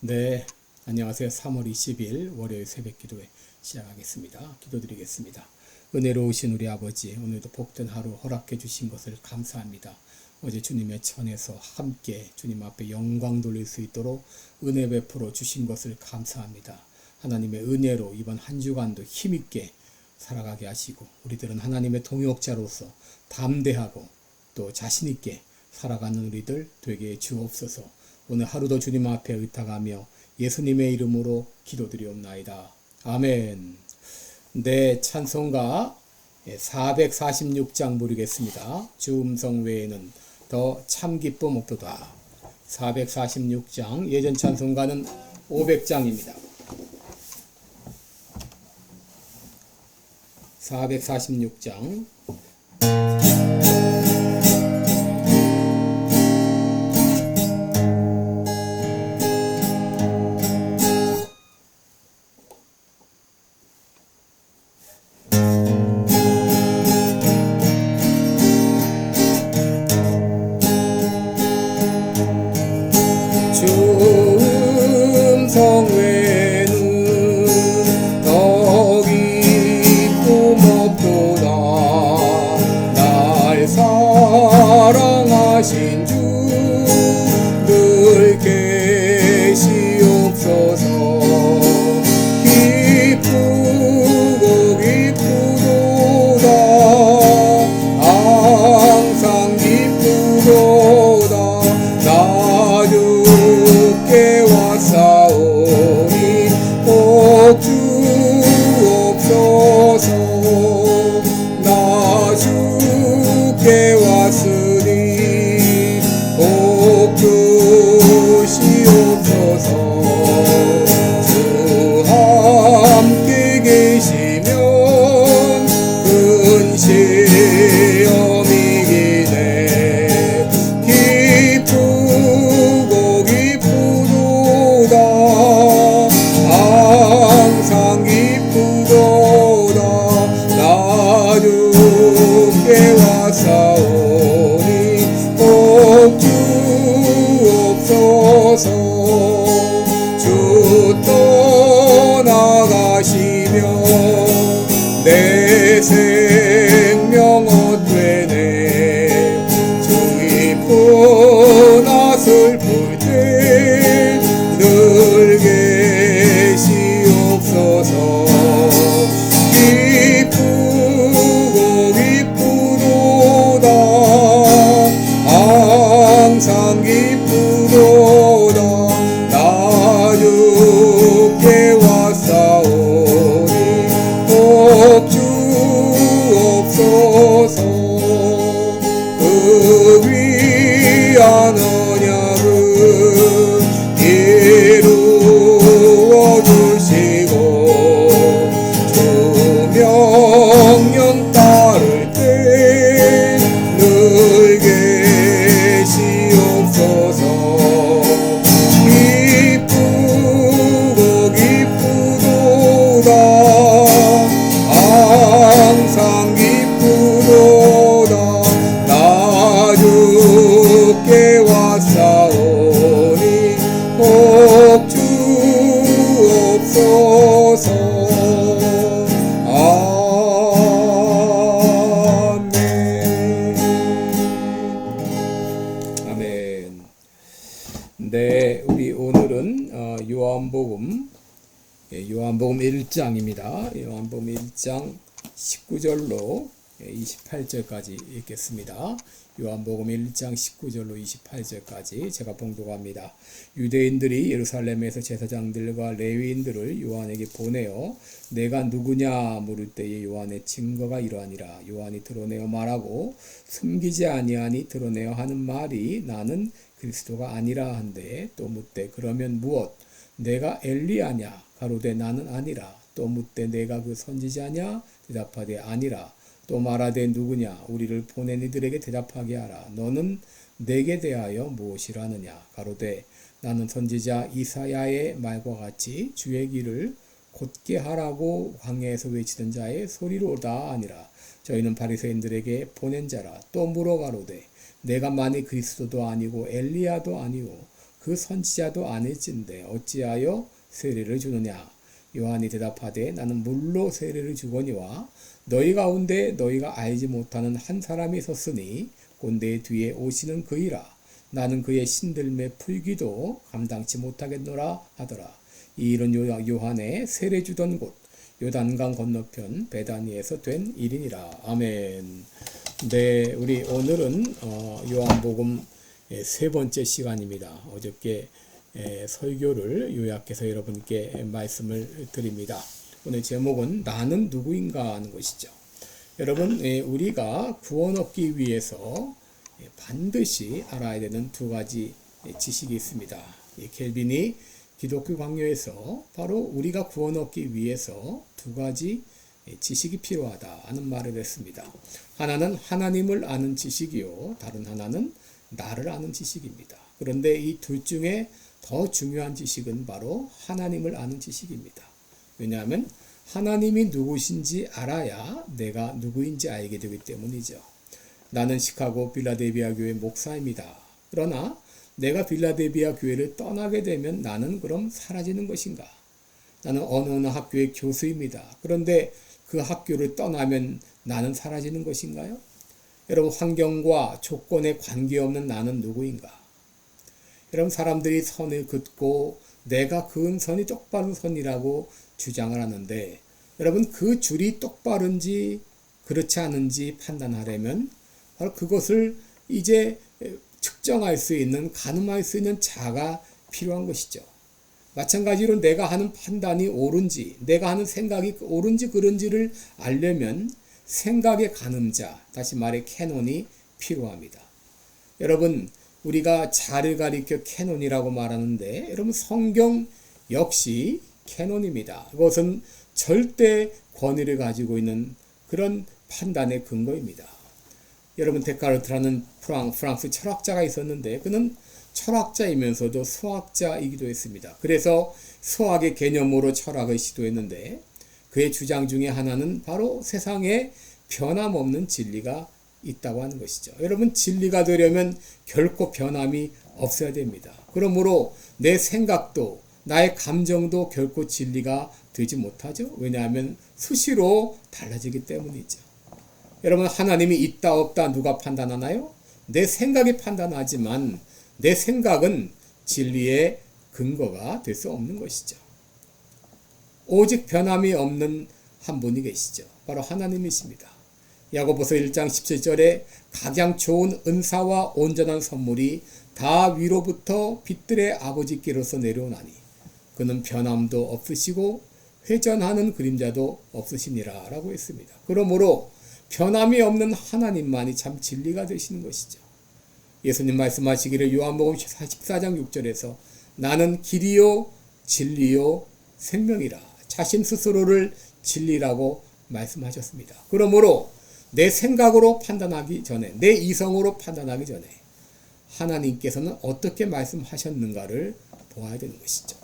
네, 안녕하세요. 3월 20일 월요일 새벽 기도회 시작하겠습니다. 기도드리겠습니다. 은혜로우신 우리 아버지, 오늘도 복된 하루 허락해 주신 것을 감사합니다. 어제 주님의 전에서 함께 주님 앞에 영광 돌릴 수 있도록 은혜 베풀어 주신 것을 감사합니다. 하나님의 은혜로 이번 한 주간도 힘있게 살아가게 하시고 우리들은 하나님의 동역자로서 담대하고 또 자신있게 살아가는 우리들 되게 주옵소서. 오늘 하루도 주님 앞에 의탁하며 예수님의 이름으로 기도드리옵나이다. 아멘. 네, 찬송가 446장 부르겠습니다. 주 음성 외에는 더 참 기쁨 없도다. 446장, 예전 찬송가는 500장입니다. 446장 주음성 외에는 더 기쁨 없도다. 날 사랑하신 주 늘 계시옵소서. 기쁘고 기쁘도다. 항상 기쁘도다. 나 주께 왔사오니 복 주옵소서. 나 주께 왔으니 복 주시옵소서. 주 함께 계시면 큰 시험이 기네. 기쁘고 기쁘도다. 항상 기쁘도다. 나 주께 왔사오니 복 주옵소서. 주 떠나가시며 내 생명 헛되네. 기쁜 나 슬플 때 늘 계시옵소서. 기쁘고 기쁘도다. 항상 기쁘도다. 나 주께 왔사오니 복 주옵소서. 그 위한 언약을 이루어 주시고 주 명령 따를 때 늘 계시옵소서. 기쁘고 기쁘도다. 항상 기쁘도다. 나 주께 왔사오니 복 주옵소서. 아멘. 아멘. 네, 우리 오늘은 요한복음 1장입니다. 요한복음 1장 19절로 28절까지 읽겠습니다. 요한복음 1장 19절로 28절까지 제가 봉독합니다. 유대인들이 예루살렘에서 제사장들과 레위인들을 요한에게 보내어 내가 누구냐 물을 때에 요한의 증거가 이러하니라. 요한이 드러내어 말하고 숨기지 아니하니 드러내어 하는 말이 나는 그리스도가 아니라 한데, 또 묻되 그러면 무엇? 내가 엘리야냐? 가로되 나는 아니라. 또 묻되 내가 그 선지자냐? 대답하되 아니라. 또 말하되 누구냐? 우리를 보낸 이들에게 대답하게 하라. 너는 내게 대하여 무엇이라느냐? 가로되 나는 선지자 이사야의 말과 같이 주의 길을 곧게 하라고 광야에서 외치던 자의 소리로다 아니라. 저희는 바리새인들에게 보낸 자라. 또 물어 가로되 내가 만일 그리스도도 아니고 엘리야도 아니오 그 선지자도 아니진데 어찌하여 세례를 주느냐. 요한이 대답하되 나는 물로 세례를 주거니와 너희 가운데 너희가 알지 못하는 한 사람이 섰으니 곧 내 뒤에 오시는 그이라. 나는 그의 신들매 풀기도 감당치 못하겠노라 하더라. 이 일은 요한의 세례 주던 곳 요단강 건너편 베다니에서 된 일이니라. 아멘. 네, 우리 오늘은 요한복음 세 번째 시간입니다. 어저께 설교를 요약해서 여러분께 말씀을 드립니다. 오늘 제목은 나는 누구인가 하는 것이죠. 여러분, 우리가 구원 얻기 위해서 반드시 알아야 되는 두 가지 지식이 있습니다. 켈빈이 기독교 강요에서 바로 우리가 구원 얻기 위해서 두 가지 지식이 필요하다 하는 말을 했습니다. 하나는 하나님을 아는 지식이요, 다른 하나는 나를 아는 지식입니다. 그런데 이 둘 중에 더 중요한 지식은 바로 하나님을 아는 지식입니다. 왜냐하면 하나님이 누구신지 알아야 내가 누구인지 알게 되기 때문이죠. 나는 시카고 필라델피아 교회 목사입니다. 그러나 내가 필라델피아 교회를 떠나게 되면 나는 그럼 사라지는 것인가? 나는 어느 학교의 교수입니다. 그런데 그 학교를 떠나면 나는 사라지는 것인가요? 여러분, 환경과 조건에 관계없는 나는 누구인가? 여러분, 사람들이 선을 긋고 내가 그은 선이 똑바른 선이라고 주장을 하는데, 여러분, 그 줄이 똑바른지 그렇지 않은지 판단하려면 바로 그것을 이제 측정할 수 있는, 가늠할 수 있는 자가 필요한 것이죠. 마찬가지로 내가 하는 판단이 옳은지, 내가 하는 생각이 옳은지 그른지를 알려면 생각의 가늠자, 다시 말해 캐논이 필요합니다. 여러분, 우리가 자를 가리켜 캐논이라고 말하는데, 여러분, 성경 역시 캐논입니다. 그것은 절대 권위를 가지고 있는 그런 판단의 근거입니다. 여러분, 데카르트라는 프랑스 철학자가 있었는데 그는 철학자이면서도 수학자이기도 했습니다. 그래서 수학의 개념으로 철학을 시도했는데 그의 주장 중에 하나는 바로 세상에 변함없는 진리가 있다고 하는 것이죠. 여러분, 진리가 되려면 결코 변함이 없어야 됩니다. 그러므로 내 생각도 나의 감정도 결코 진리가 되지 못하죠. 왜냐하면 수시로 달라지기 때문이죠. 여러분, 하나님이 있다 없다 누가 판단하나요? 내 생각이 판단하지만 내 생각은 진리의 근거가 될 수 없는 것이죠. 오직 변함이 없는 한 분이 계시죠. 바로 하나님이십니다. 야고보서 1장 17절에 각양 좋은 은사와 온전한 선물이 다 위로부터 빛들의 아버지께로서 내려오나니 그는 변함도 없으시고 회전하는 그림자도 없으시니라 라고 했습니다. 그러므로 변함이 없는 하나님만이 참 진리가 되시는 것이죠. 예수님 말씀하시기를 요한복음 14장 6절에서 나는 길이요 진리요 생명이라 자신 스스로를 진리라고 말씀하셨습니다. 그러므로 내 생각으로 판단하기 전에, 내 이성으로 판단하기 전에 하나님께서는 어떻게 말씀하셨는가를 보아야 되는 것이죠.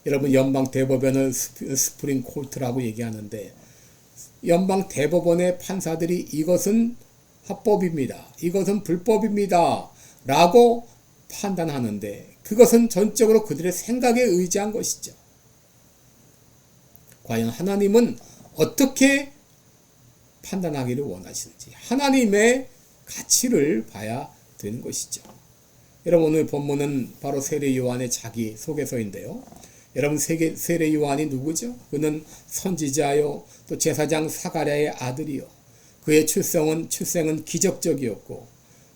여러분, 연방 대법원을 스프링 코트라고 얘기하는데 연방 대법원의 판사들이 이것은 합법입니다, 이것은 불법입니다 라고 판단하는데 그것은 전적으로 그들의 생각에 의지한 것이죠. 과연 하나님은 어떻게 판단하기를 원하시는지 하나님의 가치를 봐야 되는 것이죠. 여러분, 오늘 본문은 바로 세례 요한의 자기 소개서인데요. 여러분, 세례 요한이 누구죠? 그는 선지자요, 또 제사장 사가랴의 아들이요. 그의 출생은 기적적이었고,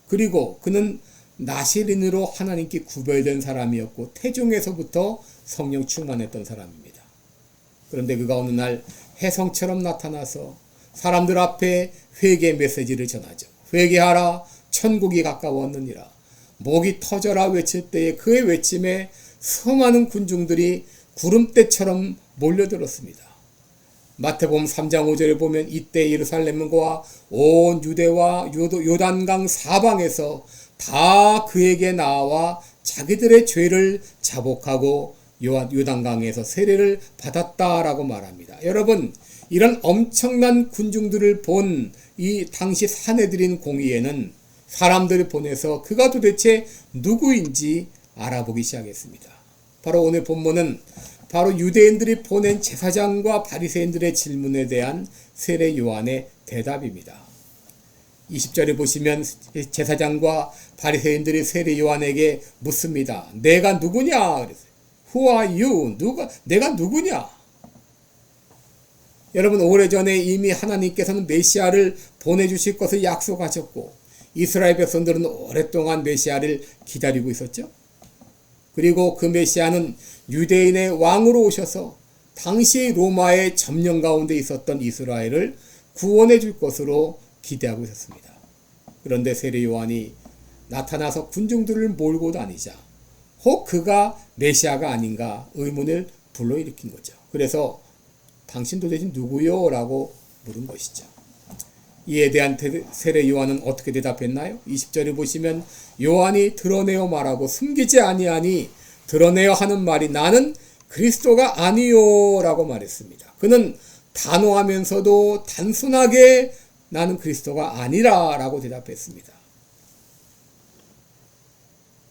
그리고 그는 나시린으로 하나님께 구별된 사람이었고, 태중에서부터 성령 충만했던 사람입니다. 그런데 그가 어느 날 혜성처럼 나타나서 사람들 앞에 회개 메시지를 전하죠. 회개하라, 천국이 가까웠느니라. 목이 터져라 외칠 때에 그의 외침에 수많은 군중들이 구름대처럼 몰려들었습니다. 마태복음 3장 5절에 보면 이때 예루살렘과 온 유대와 요단강 사방에서 다 그에게 나와 자기들의 죄를 자복하고 요단강에서 세례를 받았다라고 말합니다. 여러분, 이런 엄청난 군중들을 본 이 당시 사내들인 공의회는 사람들을 보내서 그가 도대체 누구인지 알아보기 시작했습니다. 바로 오늘 본문은 바로 유대인들이 보낸 제사장과 바리새인들의 질문에 대한 세례 요한의 대답입니다. 20절에 보시면 제사장과 바리새인들이 세례 요한에게 묻습니다. 내가 누구냐? 그랬어요. Who are you? 내가 누구냐? 여러분, 오래전에 이미 하나님께서는 메시아를 보내주실 것을 약속하셨고 이스라엘 백성들은 오랫동안 메시아를 기다리고 있었죠. 그리고 그 메시아는 유대인의 왕으로 오셔서 당시 로마의 점령 가운데 있었던 이스라엘을 구원해 줄 것으로 기대하고 있었습니다. 그런데 세례 요한이 나타나서 군중들을 몰고 다니자 혹 그가 메시아가 아닌가 의문을 불러일으킨 거죠. 그래서 당신 도대체 누구요? 라고 물은 것이죠. 이에 대한 세례 요한은 어떻게 대답했나요? 20절에 보시면 요한이 드러내어 말하고 숨기지 아니하니 드러내어 하는 말이 나는 그리스도가 아니요 라고 말했습니다. 그는 단호하면서도 단순하게 나는 그리스도가 아니라 라고 대답했습니다.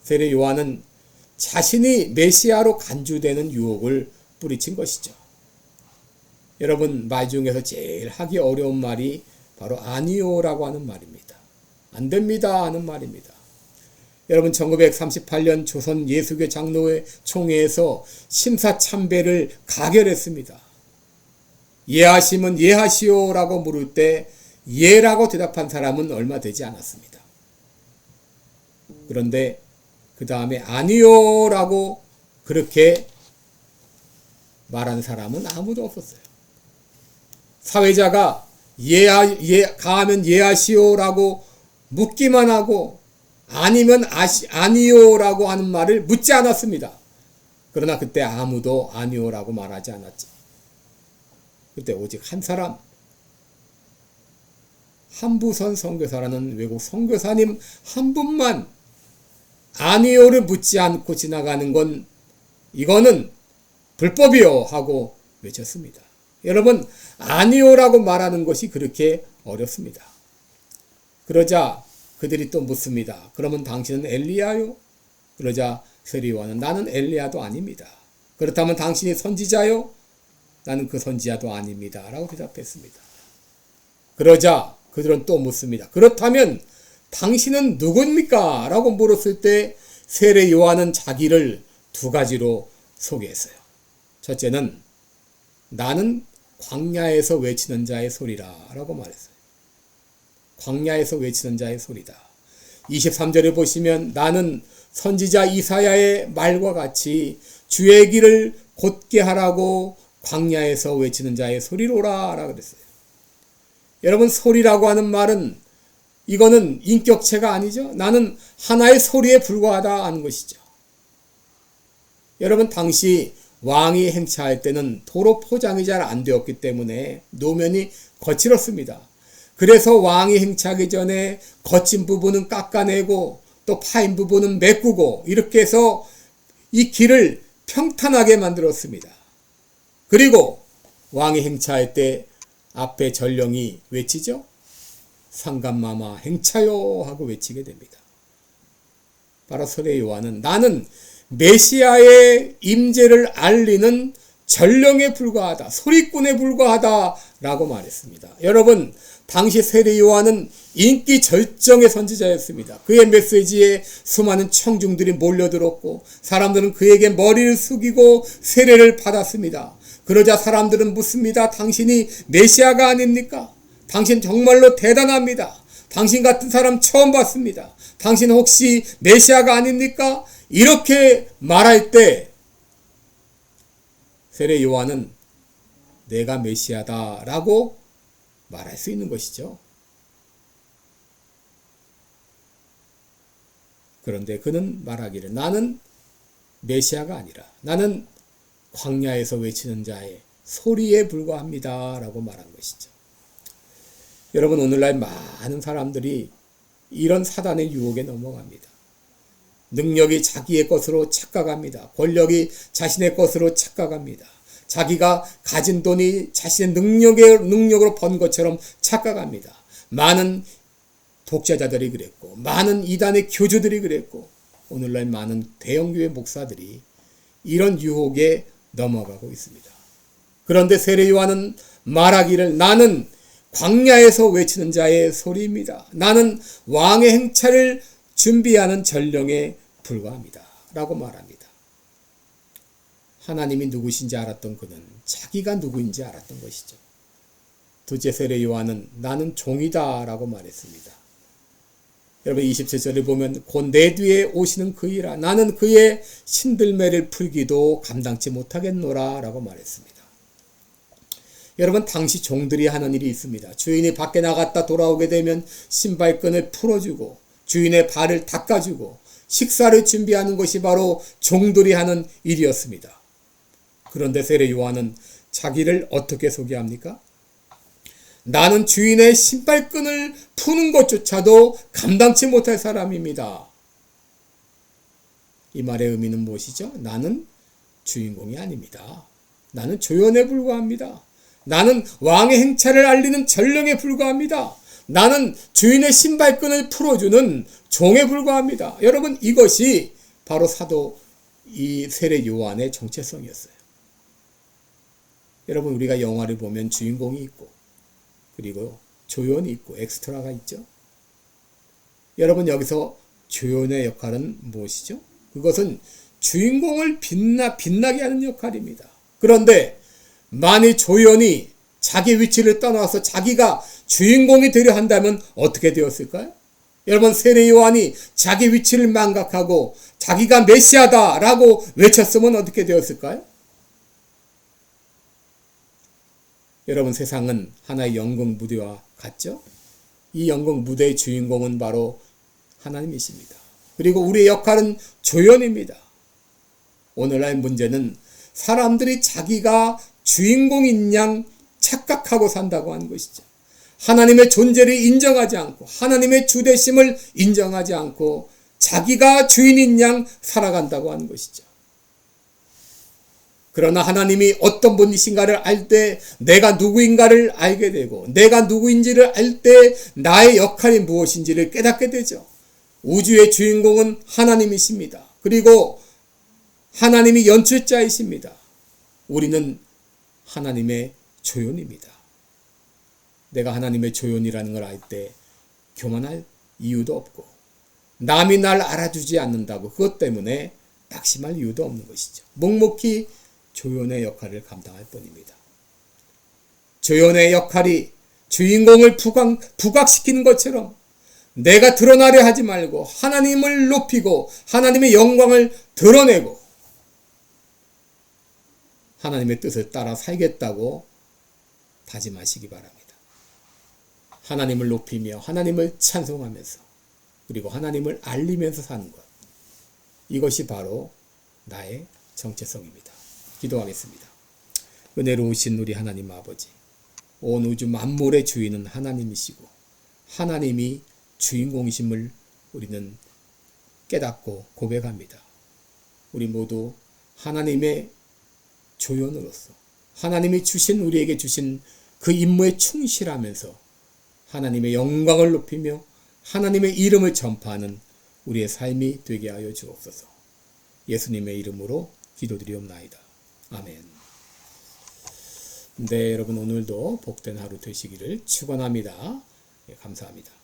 세례 요한은 자신이 메시아로 간주되는 유혹을 뿌리친 것이죠. 여러분, 말 중에서 제일 하기 어려운 말이 바로 아니요라고 하는 말입니다. 안 됩니다 하는 말입니다. 여러분, 1938년 조선 예수교 장로회 총회에서 심사참배를 가결했습니다. 예하시면 예하시오라고 물을 때 예라고 대답한 사람은 얼마 되지 않았습니다. 그런데 그 다음에 아니요라고 그렇게 말한 사람은 아무도 없었어요. 사회자가 가하면 예하시오라고 묻기만 하고 아니면 아니요라고 하는 말을 묻지 않았습니다. 그러나 그때 아무도 아니요라고 말하지 않았지. 그때 오직 한 사람, 한부선 선교사라는 외국 선교사님 한 분만 아니요를 묻지 않고 지나가는 건 이거는 불법이요 하고 외쳤습니다. 여러분, 아니요라고 말하는 것이 그렇게 어렵습니다. 그러자 그들이 또 묻습니다. 그러면 당신은 엘리야요? 그러자 세례 요한은 나는 엘리야도 아닙니다. 그렇다면 당신이 선지자요? 나는 그 선지자도 아닙니다 라고 대답했습니다. 그러자 그들은 또 묻습니다. 그렇다면 당신은 누굽니까? 라고 물었을 때 세례 요한은 자기를 두 가지로 소개했어요. 첫째는 나는 광야에서 외치는 자의 소리라 라고 말했어요. 광야에서 외치는 자의 소리다. 23절에 보시면 나는 선지자 이사야의 말과 같이 주의 길을 곧게 하라고 광야에서 외치는 자의 소리로라 라고 그랬어요. 여러분, 소리라고 하는 말은 이거는 인격체가 아니죠. 나는 하나의 소리에 불과하다 하는 것이죠. 여러분, 당시 왕이 행차할 때는 도로 포장이 잘 안 되었기 때문에 노면이 거칠었습니다. 그래서 왕이 행차하기 전에 거친 부분은 깎아내고 또 파인 부분은 메꾸고 이렇게 해서 이 길을 평탄하게 만들었습니다. 그리고 왕이 행차할 때 앞에 전령이 외치죠. 상감마마 행차요 하고 외치게 됩니다. 바로 세례 요한은 나는 메시아의 임재를 알리는 전령에 불과하다, 소리꾼에 불과하다 라고 말했습니다. 여러분, 당시 세례 요한은 인기 절정의 선지자였습니다. 그의 메시지에 수많은 청중들이 몰려들었고 사람들은 그에게 머리를 숙이고 세례를 받았습니다. 그러자 사람들은 묻습니다. 당신이 메시아가 아닙니까? 당신 정말로 대단합니다. 당신 같은 사람 처음 봤습니다. 당신 혹시 메시아가 아닙니까? 이렇게 말할 때 세례 요한은 내가 메시아다 라고 말할 수 있는 것이죠. 그런데 그는 말하기를 나는 메시아가 아니라 나는 광야에서 외치는 자의 소리에 불과합니다 라고 말한 것이죠. 여러분, 오늘날 많은 사람들이 이런 사단의 유혹에 넘어갑니다. 능력이 자기의 것으로 착각합니다. 권력이 자신의 것으로 착각합니다. 자기가 가진 돈이 자신의 능력으로 번 것처럼 착각합니다. 많은 독자자들이 그랬고 많은 이단의 교주들이 그랬고 오늘날 많은 대형교회 목사들이 이런 유혹에 넘어가고 있습니다. 그런데 세례 요한은 말하기를 나는 광야에서 외치는 자의 소리입니다. 나는 왕의 행차를 준비하는 전령에 불과합니다. 라고 말합니다. 하나님이 누구신지 알았던 그는 자기가 누구인지 알았던 것이죠. 둘째 세례 요한은 나는 종이다 라고 말했습니다. 여러분 27절을 보면 곧 내 뒤에 오시는 그이라 나는 그의 신들매를 풀기도 감당치 못하겠노라 라고 말했습니다. 여러분 당시 종들이 하는 일이 있습니다. 주인이 밖에 나갔다 돌아오게 되면 신발끈을 풀어주고 주인의 발을 닦아주고 식사를 준비하는 것이 바로 종들이 하는 일이었습니다. 그런데 세례 요한은 자기를 어떻게 소개합니까? 나는 주인의 신발끈을 푸는 것조차도 감당치 못할 사람입니다. 이 말의 의미는 무엇이죠? 나는 주인공이 아닙니다. 나는 조연에 불과합니다. 나는 왕의 행차를 알리는 전령에 불과합니다. 나는 주인의 신발끈을 풀어주는 종에 불과합니다. 여러분 이것이 바로 사도 이 세례 요한의 정체성이었어요. 여러분 우리가 영화를 보면 주인공이 있고 그리고 조연이 있고 엑스트라가 있죠. 여러분 여기서 조연의 역할은 무엇이죠? 그것은 주인공을 빛나게 하는 역할입니다. 그런데 만일 조연이 자기 위치를 떠나서 자기가 주인공이 되려 한다면 어떻게 되었을까요? 여러분 세례 요한이 자기 위치를 망각하고 자기가 메시아다라고 외쳤으면 어떻게 되었을까요? 여러분 세상은 하나의 연극 무대와 같죠? 이 연극 무대의 주인공은 바로 하나님이십니다. 그리고 우리의 역할은 조연입니다. 오늘날 문제는 사람들이 자기가 주인공인 양 착각하고 산다고 하는 것이죠. 하나님의 존재를 인정하지 않고 하나님의 주되심을 인정하지 않고 자기가 주인인 양 살아간다고 하는 것이죠. 그러나 하나님이 어떤 분이신가를 알 때 내가 누구인가를 알게 되고 내가 누구인지를 알 때 나의 역할이 무엇인지를 깨닫게 되죠. 우주의 주인공은 하나님이십니다. 그리고 하나님이 연출자이십니다. 우리는 하나님의 조연입니다. 내가 하나님의 조연이라는 걸 알 때 교만할 이유도 없고 남이 날 알아주지 않는다고 그것 때문에 낙심할 이유도 없는 것이죠. 묵묵히 조연의 역할을 감당할 뿐입니다. 조연의 역할이 주인공을 부각시키는 것처럼 내가 드러나려 하지 말고 하나님을 높이고 하나님의 영광을 드러내고 하나님의 뜻을 따라 살겠다고 다짐하시기 바랍니다. 하나님을 높이며 하나님을 찬송하면서 그리고 하나님을 알리면서 사는 것. 이것이 바로 나의 정체성입니다. 기도하겠습니다. 은혜로우신 우리 하나님 아버지, 온 우주 만물의 주인은 하나님이시고 하나님이 주인공이심을 우리는 깨닫고 고백합니다. 우리 모두 하나님의 조연으로서 하나님이 우리에게 주신 그 임무에 충실하면서 하나님의 영광을 높이며 하나님의 이름을 전파하는 우리의 삶이 되게 하여 주옵소서. 예수님의 이름으로 기도드리옵나이다. 아멘. 네, 여러분 오늘도 복된 하루 되시기를 축원합니다. 감사합니다.